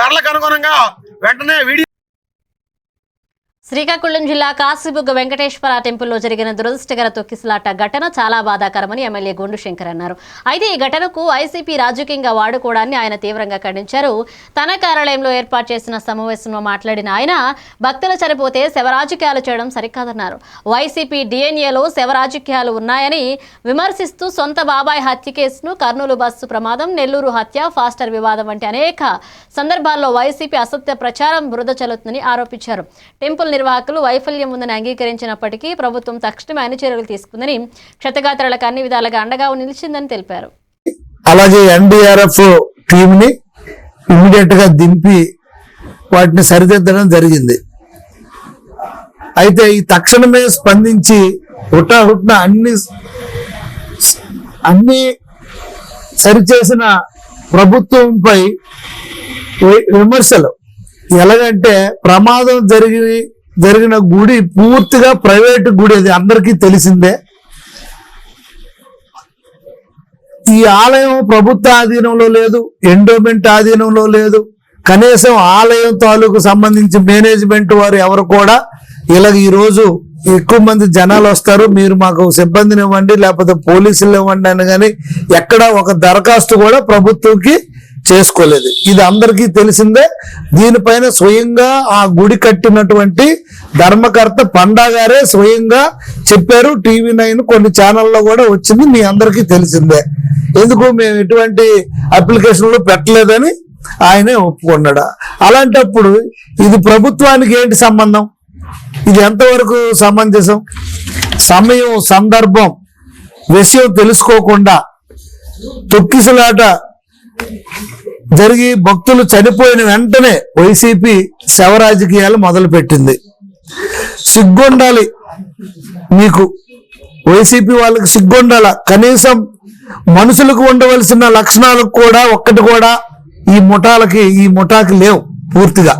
ధరలకు అనుగుణంగా వెంటనే వీడియో. శ్రీకాకుళం జిల్లా కాశీబుగ్గ వెంకటేశ్వర టెంపుల్లో జరిగిన దురదృష్టకర తొక్కిసలాట ఘటన చాలా బాధాకరమని ఎమ్మెల్యే గొండు శంకర్ అన్నారు. అయితే ఈ ఘటనకు వైసీపీ రాజకీయంగా వాడుకోవడాన్ని ఆయన తీవ్రంగా ఖండించారు. తన కార్యాలయంలో ఏర్పాటు చేసిన సమావేశంలో మాట్లాడిన ఆయన భక్తులు చనిపోతే శవరాజకీయాలు చేయడం సరికాదన్నారు. వైసీపీ డిఎన్ఏలో శవరాజకీయాలు ఉన్నాయని విమర్శిస్తూ సొంత బాబాయ్ హత్య కేసును, కర్నూలు బస్సు ప్రమాదం, నెల్లూరు హత్య, ఫాస్టర్ వివాదం వంటి అనేక సందర్భాల్లో వైసీపీ అసత్య ప్రచారం బురద చల్లుతుందని ఆరోపించారు. టెంపుల్ నిర్వాహకులు వైఫల్యం ఉందని అంగీకరించినప్పటికీ ప్రభుత్వం తక్షణమే అన్ని చర్యలు తీసుకుందని, క్షతగాత్రులకు అన్ని విధాలుగా అండగా నిలిచిందని తెలిపారు. అలాగే ఎన్డీఆర్ఎఫ్ టీమ్ ని ఇమ్మీడియట్ గా దింపి వాటిని సరిదిద్దడం జరిగింది. అయితే ఈ తక్షణమే స్పందించి హుటాహుట్న అన్ని సరిచేసిన ప్రభుత్వంపై విమర్శలు ఎలాగంటే, ప్రమాదం జరిగిన గుడి పూర్తిగా ప్రైవేట్ గుడి, అది అందరికీ తెలిసిందే. ఈ ఆలయం ప్రభుత్వ ఆధీనంలో లేదు, ఎండోమెంట్ ఆధీనంలో లేదు. కనీసం ఆలయం తాలూకు సంబంధించి మేనేజ్మెంట్ వారు ఎవరు కూడా ఇలాగ ఈరోజు ఎక్కువ మంది జనాలు వస్తారు, మీరు మాకు సిబ్బందిని ఇవ్వండి లేకపోతే పోలీసులు ఇవ్వండి అని కానీ ఎక్కడ ఒక దరఖాస్తు కూడా ప్రభుత్వంకి చేసుకోలేదు. ఇది అందరికీ తెలిసిందే. దీనిపైన స్వయంగా ఆ గుడి కట్టినటువంటి ధర్మకర్త పండా గారే స్వయంగా చెప్పారు. TV9 కొన్ని ఛానల్లో కూడా వచ్చింది, మీ అందరికీ తెలిసిందే. ఎందుకు మేము ఎటువంటి అప్లికేషన్లు పెట్టలేదని ఆయనే ఒప్పుకున్నాడు. అలాంటప్పుడు ఇది ప్రభుత్వానికి ఏంటి సంబంధం? ఇది ఎంతవరకు సమంజసం? సమయం, సందర్భం, విషయం తెలుసుకోకుండా తొక్కిసలాట జరిగి భక్తులు చనిపోయిన వెంటనే వైసీపీ శవ రాజకీయాలు మొదలుపెట్టింది. సిగ్గుండాలి మీకు, వైసీపీ వాళ్ళకి సిగ్గుండాల. కనీసం మనుషులకు ఉండవలసిన లక్షణాలకు కూడా ఒక్కటి కూడా ఈ ముఠాకి లేవు పూర్తిగా.